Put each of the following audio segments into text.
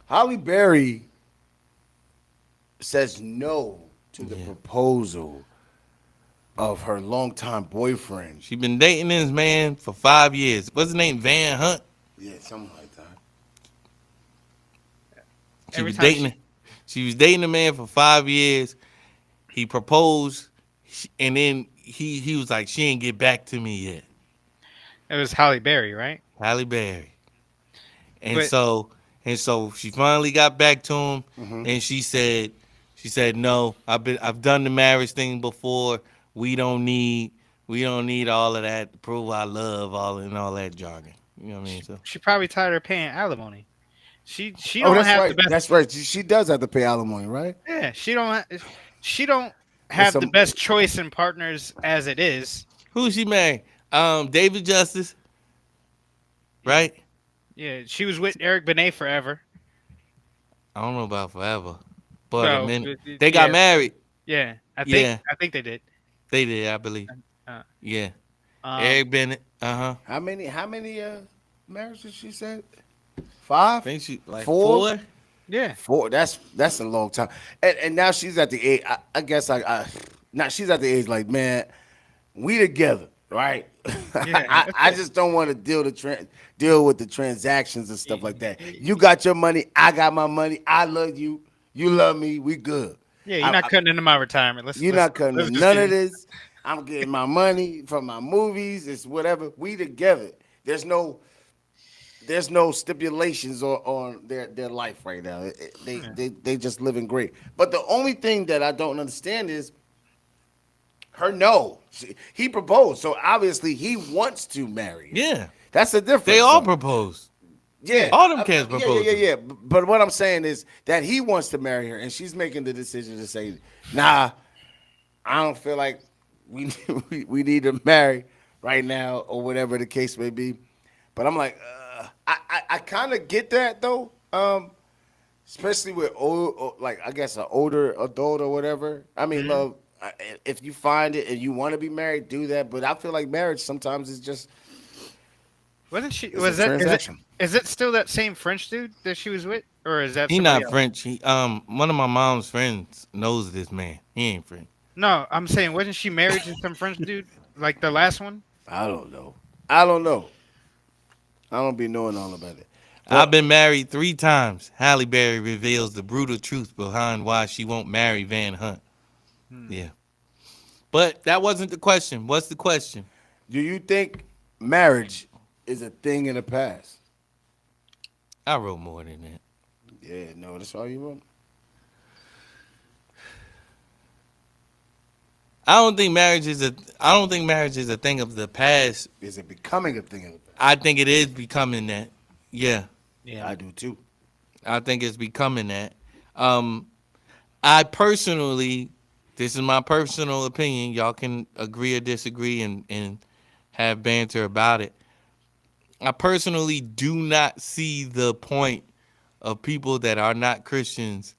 Halle Berry says no to the Yeah. proposal of her longtime boyfriend. She been dating this man for 5 years. What's his name? Van Hunt. Yeah, something like that. She Every was time dating. she, She was dating the man for 5 years. He proposed, and then he was like, she ain't get back to me yet. it was Halle Berry, right? Halle Berry. And But so she finally got back to him, Hmm. and she said no. I've done the marriage thing before. We don't need we don't need all of that to prove our love, all that jargon. You know what I mean? So she probably tired of paying alimony. She Oh, don't that's have the right. best. That's right. She does have to pay alimony, right? Yeah, she don't It's have the some. best choice in partners as it is. who she married? David Justice, Yeah, right? yeah. She was with Eric Benet forever. I don't know about forever, but a So minute. They got yeah, married. yeah. Yeah, I think they did. they did, I believe. Uh, Yeah, um, Eric Bennett. Uh-huh. How many marriages she said? I Five, think she like four, four. yeah, four. That's a long time. And now she's at the age. I guess now she's at the age like, man, we together, right? yeah. I just don't want to deal with the transactions and stuff like that. You got your money, I got my money. I love you, you love me. We good. Yeah, you're I, not I, cutting into my retirement. you're not cutting Let's in just none get of in. this. I'm getting my money from my movies. It's whatever. We together. There's no there's no stipulations on their life right now. Yeah. They just living great. But the only thing that I don't understand is her no. He proposed, so obviously he wants to marry her. Yeah, That's the they difference, all though. proposed. Yeah, All them cats proposed to her. yeah. But what I'm saying is that he wants to marry her, and she's making the decision to say, "Nah, I don't feel like we we need to marry right now, or whatever the case may be." But I'm like, I kind of get that though, especially with old, like I guess an older adult or whatever. I mean, Mhm. love. If you find it and you want to be married, do that. But I feel like marriage sometimes is just Wasn't she? it's a Was that? transaction. Is it still that same French dude that she was with, or is that He somebody not else? French. He one of my mom's friends knows this man. He ain't French. No, I'm saying wasn't she married to some French dude like the last one? I don't know. I don't know. I don't be knowing all about it. I've But been married 3 times. Halle Berry reveals the brutal truth behind why she won't marry Van Hunt. Hmm. Yeah. But that wasn't the question. What's the question? do you think marriage is a thing in the past? I wrote more than that. Yeah, no, that's all you want. I don't think marriage is a thing of the past. Is it becoming a thing in the past? I think it is becoming that. Yeah. Yeah. I do too. I think it's becoming that. Um I personally, this is my personal opinion. Y'all can agree or disagree and have banter about it. I personally do not see the point of people that are not Christians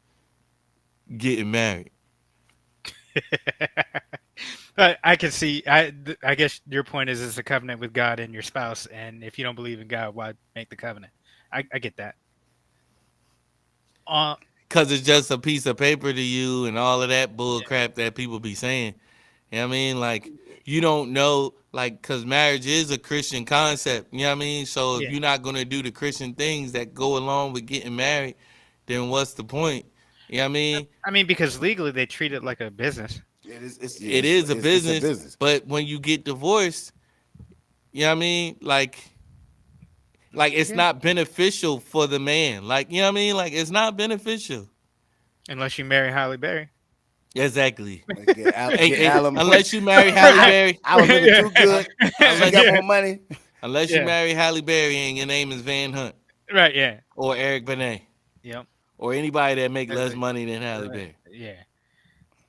getting married. I can see. I guess your point is it's a covenant with God and your spouse, and if you don't believe in God, why make the covenant? I get that. Uh, Because it's just a piece of paper to you and all of that bull yeah, crap that people be saying. You know what I mean? Like, you don't know, like, because marriage is a Christian concept. You know what I mean? So if yeah. you're not going to do the Christian things that go along with getting married, then what's the point? You know what I mean? I mean, because legally they treat it like a business. It is. It's yeah. It is a It's a business, business. but when you get divorced, you know what I mean? Like it's Yeah. not beneficial for the man. Like, you know what I mean? Like, it's not beneficial. Unless you marry Halle Berry. Exactly. Like, get alimony. Unless you marry Halle Right. Berry, I was living Yeah. too good. She unless got Yeah. more money. unless you Yeah. marry Halle Berry and your name is Van Hunt Right. Yeah. or Eric Benet Yep. or anybody that make That's less it. money than Halle Right. Berry, Yeah.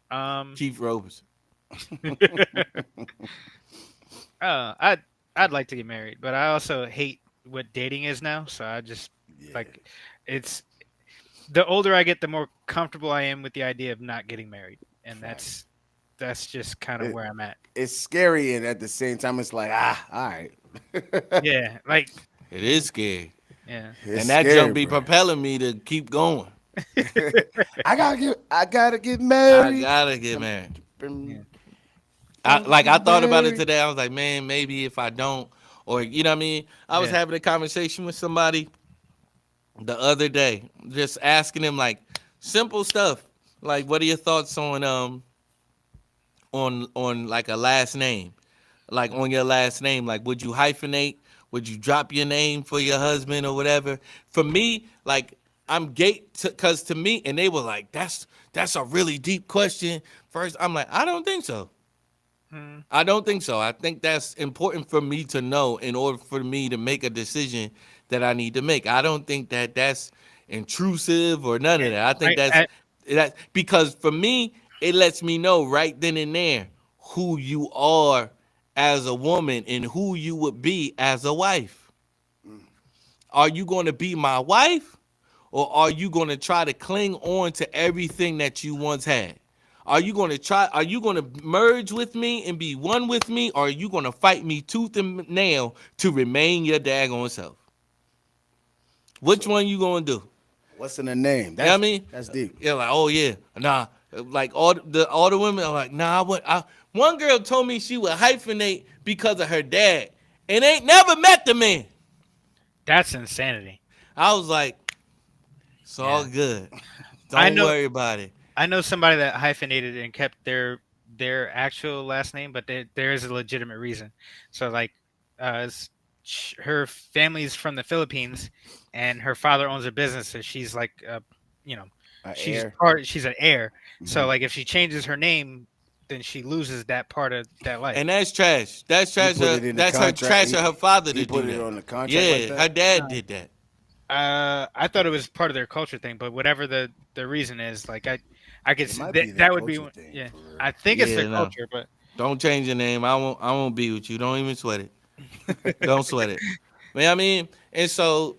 Um. Keith Robes. I'd like to get married, but I also hate what dating is now. So I just Yeah, like it's the older I get, the more comfortable I am with the idea of not getting married, and facts. that's just kind of It, where I'm at. it's scary, and at the same time, it's like all right. Yeah, like It is scary. Yeah. It's And that scary, jump be bro. propelling me to keep going. I gotta get I married. gotta get married. Yeah. Gonna I get thought about it married. today. I was like, man, maybe if I don't, or you know what I mean. I was Yeah. having a conversation with somebody the other day, just asking him like simple stuff, like what are your thoughts on like a last name, like on your last name, like would you hyphenate, would you drop your name for your husband or whatever? For me, like I'm gate because to me, and they were like, that's a really deep question. First, I'm like, I don't think so. Mm. I don't think so. I think that's important for me to know in order for me to make a decision that I need to make. I don't think that that's intrusive or none of that. I think that's I that because for me, it lets me know right then and there who you are as a woman and who you would be as a wife. Are you going to be my wife or are you going to try to cling on to everything that you once had? Are you going to merge with me and be one with me, or are you going to fight me tooth and nail to remain your daggone self? Which So one you going to do? what's in the name? You know what I That's mean? that's deep. Yeah, like, oh yeah, nah. Like all the women are like, nah, one girl told me she would hyphenate because of her dad and ain't never met the man. That's insanity. I was like, it's all Yeah. good. I Don't know worry about it. I know somebody that hyphenated and kept their actual last name, but there is a legitimate reason. So like, her family's from the Philippines, and her father owns a business, so she's like, you know, Air. she's an heir. So Mhm. like, if she changes her name, then she loses that part of that life. And that's trash. That's He trash. put it in the That's her contract. trash of her father He to put do it that. on the contract like Yeah, her that. dad did that. I thought it was part of their culture thing, but whatever the reason is, like I could It see might that be their that would be culture thing yeah. for real. I think it's their Yeah, no. culture, but Don't change your name. I won't be with you. Don't even sweat it. Don't sweat it. Man, I mean, and so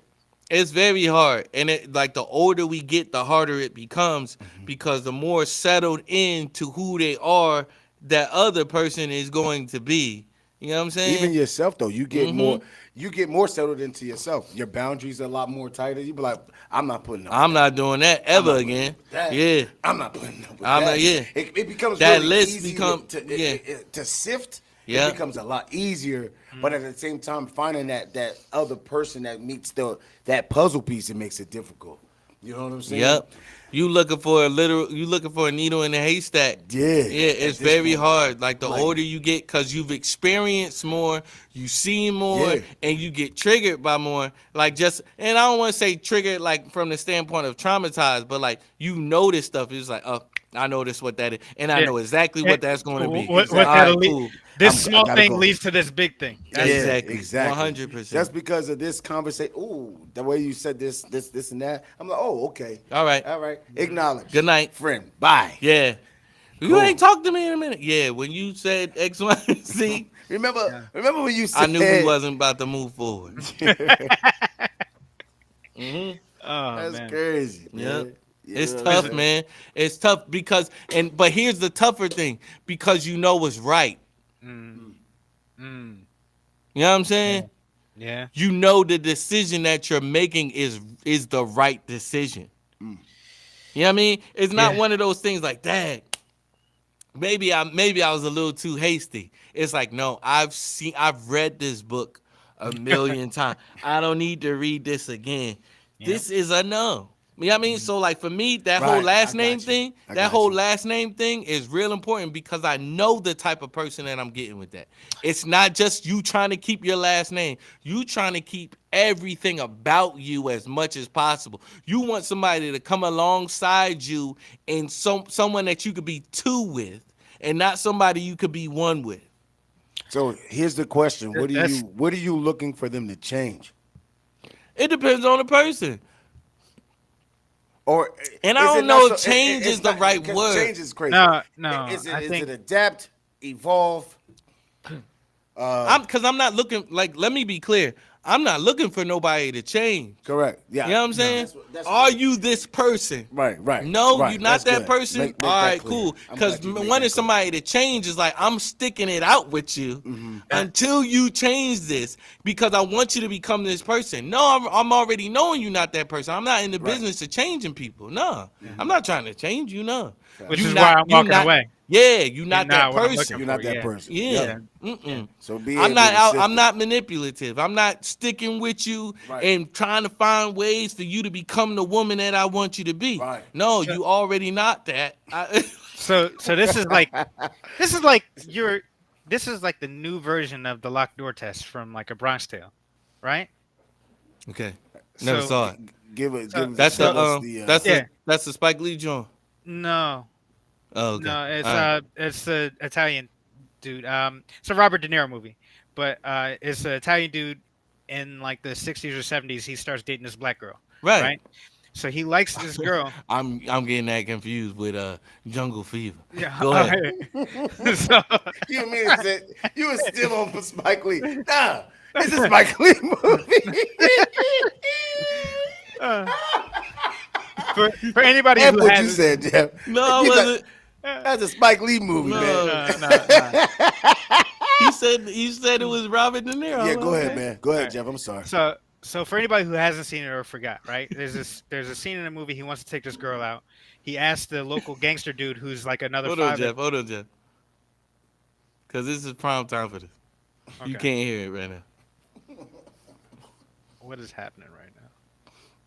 it's very hard. And it like the older we get, the harder it becomes because the more settled into who they are, that other person is going to be. You know what I'm Even saying? yourself though, Mm-hmm. you get more settled into yourself. Your boundaries are a lot more tighter. You be like, I'm not putting up with I'm that. not doing that I'm ever not putting again. up with that. Yeah. I'm not putting up with I'm not, that. yeah. It becomes That really list easy become yeah. to sift. It Yeah. becomes a lot easier, but at mm, the same time, finding that other person that meets that puzzle piece, it makes it difficult. You know what I'm saying? Yep. You looking for a needle in a haystack. Yeah. Yeah, At it's this very point, hard. Like the like, older you get, cause you've experienced more, you see more, yeah, and you get triggered by more. Like just, and I don't want to say triggered like from the standpoint of traumatized, but like you notice stuff. It's like, oh, I notice what that is, and I yeah. know exactly It, what that's going to be. what All exactly. that'll right, lead, cool. this I small gotta thing go. leads to this big thing. That's Yeah, Exactly. exactly. 100%. Just because of this conversation, ooh, the way you said this, and that, I'm like, oh, okay. All right. All right. mhm. Acknowledge. Good night. Friend. Bye. Yeah. You ain't Cool. talked to me in a minute. Yeah, when you said X, Y, and Z, Yeah. Remember when you I knew we said wasn't about to move forward. Hmm. Oh that's man. crazy, Yep. man. You It's know what I'm tough, Listen. saying? man. It's tough because but here's the tougher thing because you know what's right. Mm, mm, You know what I'm yeah. saying? Yeah. You know the decision that you're making is the right decision. Mm. You know what I mean? It's not Yeah. one of those things like, dang, maybe I was a little too hasty. It's like, no, I've read this book a million times. I don't need to read this again. Yep. This is a no. You know what I mean? Mhm. So like for me, that whole Right. I last name got you. thing, I that got whole you. last name thing is real important because I know the type of person that I'm getting with that. It's not just you trying to keep your last name. You trying to keep everything about you as much as possible. You want somebody to come alongside you and someone that you could be two with and not somebody you could be one with. So here's the question: That's what are you looking for them to change? It depends on the person. Or And I is it don't not know so? if change It's is the not right because word. change is crazy. no, no. I Is it think adapt, evolve? I'm not looking like let me be clear. I'm not looking for nobody to change. Correct. Yeah. You know what I'm No, saying? that's Are you this person? right. No, Right. you're That's not that good. person. Make All that right, clear. cool. I'm Because glad you make wanting that clear. somebody to change is like I'm sticking it out with you until you change this because I want you to become this person. No, I'm already knowing you're not that person. I'm not in the Right. business of changing people. No, Yeah. I'm not trying to change you. No, Which you is why not. I'm You walking not. away. Yeah, you You're not that not what I'm looking person. You're for. not that Yeah. person. Yeah. Yep. Yeah. So be I'm able not to out. sift I'm it. not manipulative. I'm not sticking with you Right. and trying to find ways for you to become the woman that I want you to be. Right. No, So, you already not that. so this is like the new version of the locked door test from like a Bronx Tale, right? Okay, never So saw it. so That's so Give us the the yeah, that's the Spike Lee joint. no, Oh, okay. no, All right. it's the Italian dude. It's a Robert De Niro movie, but it's an Italian dude in like the 60s or 70s. He starts dating this black girl, Right. right? So he likes this girl. I'm getting that confused with Jungle Fever. Yeah. Go ahead. So You mean that you were still on Spike Lee? Nah, it's a Spike Lee movie. uh, for anybody That's who what you hasn't, said, Jeff. No, I You wasn't. That's a Spike Lee movie, No. man. no. He said it was Robert De Niro. Yeah, go ahead, Okay. man. Go ahead, Alright. Jeff. I'm sorry. So for anybody who hasn't seen it or forgot, right? There's a scene in the movie. He wants to take this girl out. He asks the local gangster dude, who's like another Hold on, father. Jeff. Hold on, Jeff. Because this is prime time for this. You Okay. can't hear it right now. What is happening right now?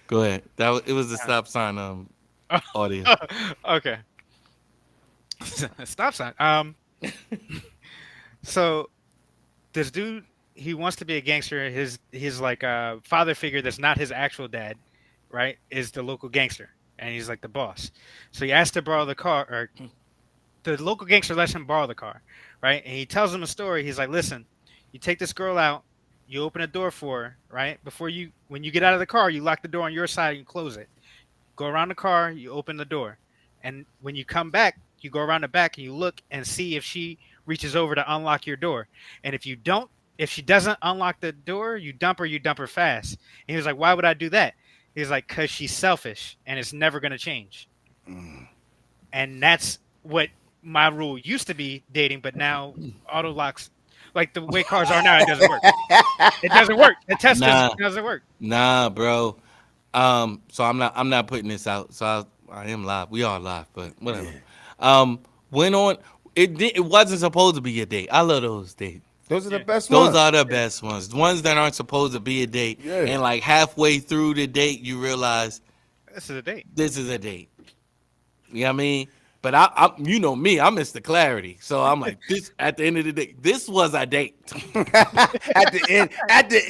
Go ahead. It was the stop sign audio. Okay. Stop sign. So this dude, he wants to be a gangster. His like father figure that's not his actual dad, right? Is the local gangster, and he's like the boss. So he asked to borrow the car, or the local gangster lets him borrow the car, right? And he tells him a story. He's like, "Listen, you take this girl out, you open a door for her, right? When you get out of the car, you lock the door on your side and you close it. Go around the car, you open the door, and when you come back, you go around the back and you look and see if she reaches over to unlock your door. And if she doesn't unlock the door, you dump her fast." And he was like, "Why would I do that?" He was like, "Cause she's selfish and it's never gonna change." And that's what my rule used to be dating, but now auto locks, like the way cars are now, it doesn't work. It doesn't work. The test Nah. doesn't work. Nah, bro. So I'm not putting this out. So I am live. We are live, but whatever. Went on. It wasn't supposed to be a date. I love those dates. Those are the Yeah. best Those ones. are the best ones. The ones that aren't supposed to be a date. Yeah. And like halfway through the date, you realize This is a date. this is a date. You know what I mean? But I you know me, I miss the clarity. So I'm like, this at the end of the day, this was a date. At the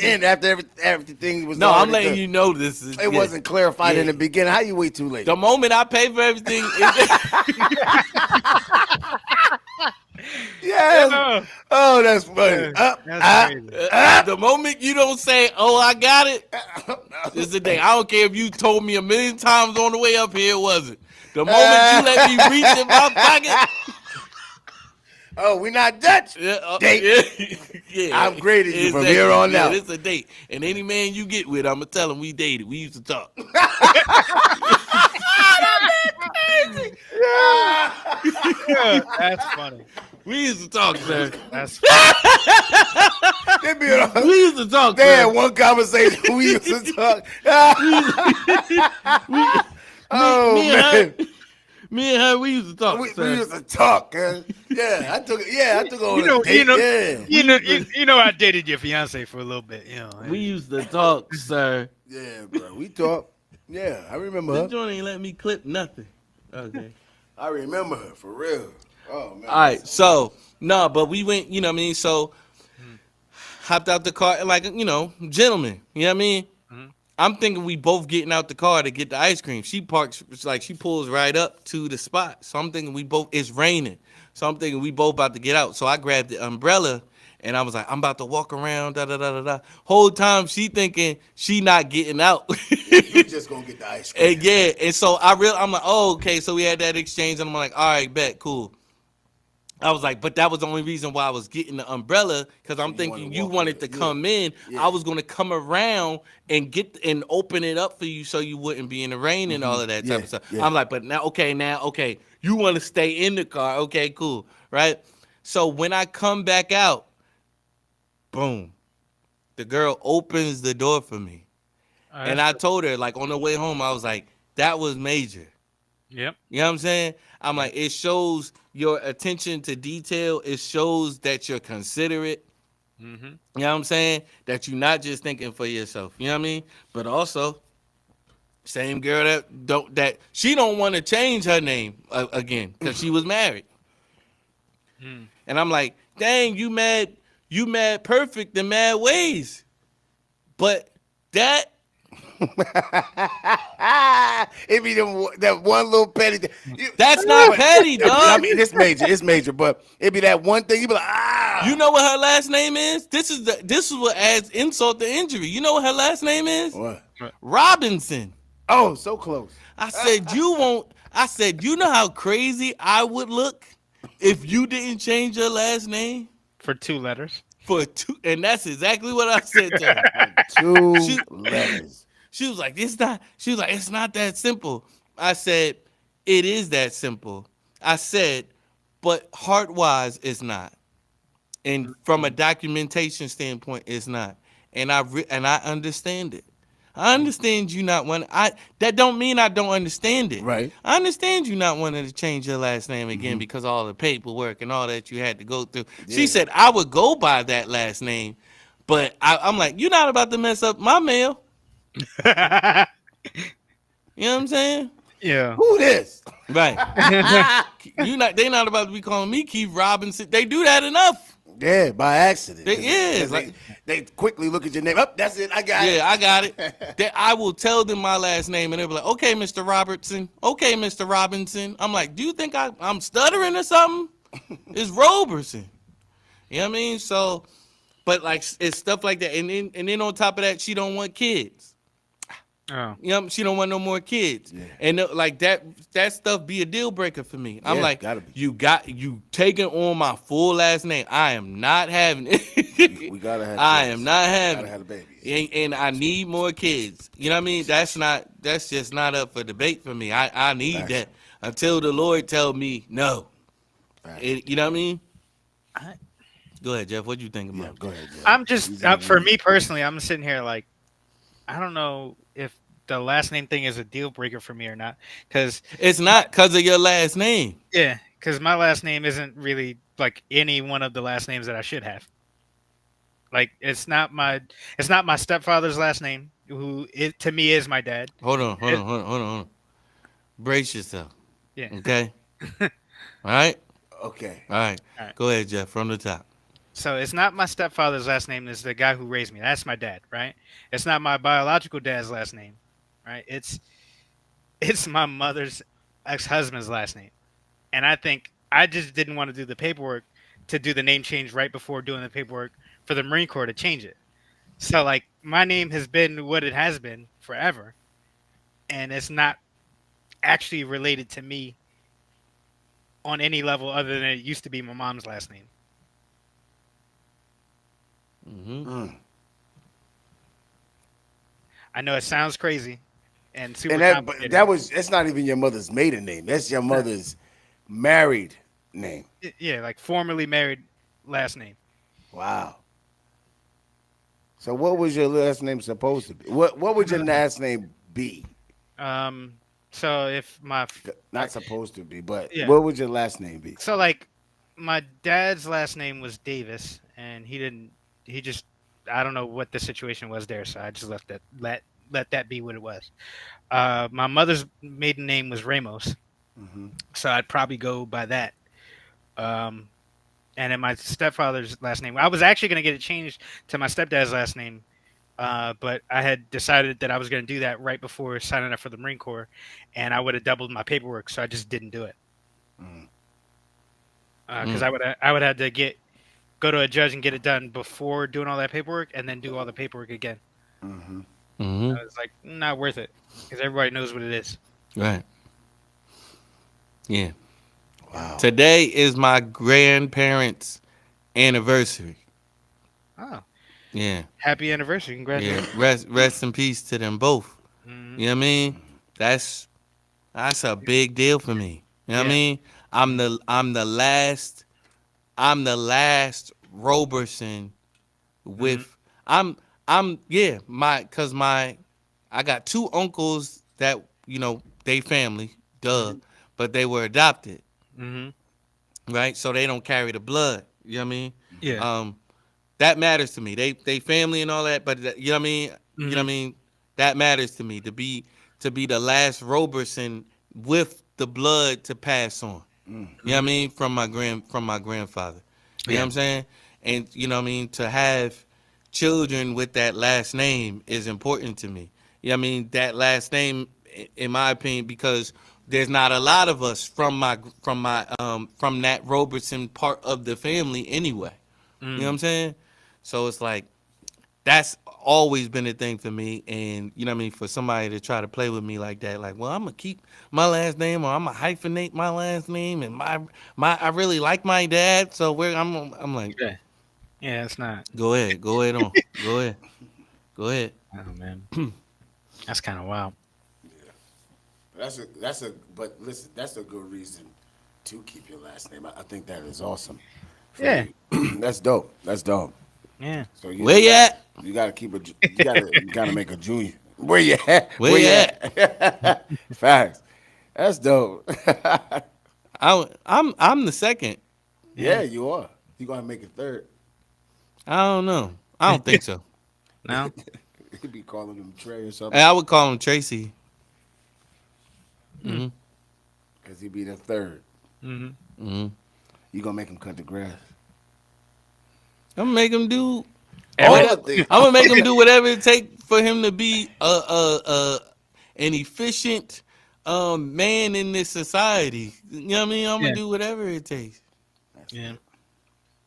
end, after everything was No, I'm already letting good. you know this is It wasn't clarified in Yeah. the beginning. How you wait too late? The moment I pay for everything, Yes. Oh, Oh, that's funny. that's crazy. the moment you don't say, "Oh, I got it," it's the day. I don't care if you told me a million times on the way up here, it wasn't. The moment you let me reach in my pocket, Oh, we not Dutch. Date. yeah. I'm grading you from Exactly. here on Yeah, out. it's a date. And any man you get with, I'm gonna tell him we dated. We used to talk. Yeah, that's funny. We used to talk, sir. That's funny. They be on- We used to talk, They had sir. one conversation. We used to talk. Oh me and man, Me and her, we used to talk, we sir. used to talk. Yeah, I took her on You know, a date. you know, I dated your fiance for a little bit. You know, We used to talk, sir. Yeah, bro, we talk. Yeah, I remember This her. joint ain't let me clip nothing. Okay. I remember her for real. Oh man. All right, so no, but we went. You know what I mean? So hopped out the car like gentlemen. You know what I mean? Mhm. I'm thinking we both getting out the car to get the ice cream. She parks, it's like she pulls right up to the spot. So I'm thinking we both, it's raining. So I'm thinking we both about to get out. So I grabbed the umbrella and I was like, I'm about to walk around, da da da da da. Whole time she thinking she not getting out. You just gonna get the ice cream. And yeah, and so I'm like, oh, okay. So we had that exchange and I'm like, all right, bet, cool. I was like, but that was the only reason why I was getting the umbrella because I'm You wanted to thinking you walk with wanted it. to Yeah. come in. Yeah. I was gonna come around and get and open it up for you so you wouldn't be in the rain and all of that type Yeah. of stuff. Yeah. I'm like, but now, okay, you want to stay in the car? Okay, cool, right? So when I come back out, boom, the girl opens the door for me, Oh, and that's I pretty. told her like on the way home, I was like, that was major. Yep. You know what I'm saying? I'm Yep. like, it shows your attention to detail. It shows that you're considerate. Mm-hmm. You know what I'm saying? That you're not just thinking for yourself. You know what I mean? But also, same girl that she don't want to change her name again because she was married. Mm. And I'm like, dang, you mad perfect in mad ways. But that It be that one little petty thing. that's not But petty, I dog. mean, it's major. It's major. But it be that one thing. You be like, You know what her last name is? This is what adds insult to injury. You know what her last name is? What? Robinson. Oh, so close. I said you won't. I said you know how crazy I would look if you didn't change your last name For 2 letters. for two. And that's exactly what I said to her. Two She letters. she was like, it's not. She was like, it's not that simple. I said, it is that simple. I said, but heart wise, it's not. And from a documentation standpoint, it's not. And I understand it. I understand you not want. I that don't mean I don't understand it. Right. I understand you not wanting to change your last name again because all the paperwork and all that you had to go through. She Yeah. said I would go by that last name, but I'm like, you're not about to mess up my mail. You know what I'm saying? Yeah. Who this? Right. You not. They not about to be calling me Keith Robinson. They do that enough. Yeah, by accident. They 'Cause is, they quickly look at your name. Up, that's it. I got it. Yeah, I got it. That I will tell them my last name, and they'll be like, "Okay, Mr. Robertson. Okay, Mr. Robinson." I'm like, "Do you think I'm stuttering or something?" It's Roberson. You know what I mean? So, but like it's stuff like that, and then on top of that, she don't want kids. Oh. You know, she don't want no more kids, Yeah. and like that stuff be a deal breaker for me. I'm Yeah, like, gotta be. you taking on my full last name. I am not having it. We gotta have. I kids. am not having Gotta have it. the babies. And I need more kids. You know what I mean? That's just not up for debate for me. I need Facts. that until the Lord tell me no. Facts. You know what I mean? I- Go ahead, Jeff. What you think Yeah, about? go ahead. Jeff. I'm just He's for in- me personally, I'm sitting here like I don't know if the last name thing is a deal breaker for me or not. Because It's not because of your last name. yeah, because my last name isn't really like any one of the last names that I should have. Like it's not my stepfather's last name, who it to me is my dad. Hold on. It- Hold on. Brace yourself. Yeah. Okay. All right. Okay. All right. All right. Go ahead, Jeff. From the top. So it's not my stepfather's last name. It's the guy who raised me. That's my dad, right? It's not my biological dad's last name, right? It's my mother's ex-husband's last name, and I think I just didn't want to do the paperwork to do the name change right before doing the paperwork for the Marine Corps to change it. So like my name has been what it has been forever, and it's not actually related to me on any level other than it used to be my mom's last name. Mm-hmm. I know it sounds crazy and super And complicated. that's not even your mother's maiden name. That's your mother's married name. Yeah, like formerly married last name. Wow. So what was your last name supposed to be? What would your last name be? So if my Not supposed to be, but Yeah. what would your last name be? so like my dad's last name was Davis, and he just I don't know what the situation was there, so I just let that be what it was. My mother's maiden name was Ramos, Hmm. so I'd probably go by that. Um, and then my stepfather's last name, I was actually going to get it changed to my stepdad's last name, but I had decided that I was going to do that right before signing up for the Marine Corps, and I would have doubled my paperwork, so I just didn't do it. Mm. Because I would have to go to a judge and get it done before doing all that paperwork, and then do all the paperwork again. Hmm. Mm-hmm. I was like, not worth it, because everybody knows what it is. Right. Yeah. Wow. Today is my grandparents' anniversary. Oh, Yeah. happy anniversary! Yeah. Congratulations. Rest in peace to them both. Hmm. You know what I mean? That's that's a big deal for me. You know what I Yeah. mean? I'm the last Roberson Hmm. with I'm yeah, my I got two uncles that, they family, duh, Hmm. but they were adopted, Hmm. right? So they don't carry the blood. You know what I mean? Yeah. Um that matters to me. They family and all that, but you know what I mean? You know what I Hmm. mean? That matters to me to be the last Roberson with the blood to pass on. You know what I Hmm. mean? From my grandfather. You know what Yeah. I'm saying? And you know what I mean? To have children with that last name is important to me. You know what I mean? That last name, in my opinion, because there's not a lot of us from that Robertson part of the family anyway. You know what I'm Mm. saying? So it's like that's always been a thing for me. And you know what I mean, for somebody to try to play with me like that, like, well, I'm gonna keep my last name or I'm gonna hyphenate my last name and my I really like my dad, so I'm like, Yeah. Yeah. It's not. go ahead on. Go ahead. Oh man, that's kind of wild. Yeah. But listen, that's a good reason to keep your last name. I think that is awesome for Yeah. you. That's dope. That's dope. Yeah. So Where you at? you gotta keep you gotta make a junior. Where you at? Where Where you you at? at? Facts. That's dope. I'm the second. Yeah, Yeah. you are. You gonna make it third. I don't know. I don't think so. No. You be calling him Trey or Hey, something, I would call him Tracy. Mm. Hmm. cause he be the third. Hmm. Hmm. You gonna make him cut the grass. I'm gonna make him do Every. All whatever. the things. I'm gonna make him do whatever it takes for him to be an efficient man in this society. You know what I mean? I'm gonna Yeah. do whatever it takes. That's Yeah. it.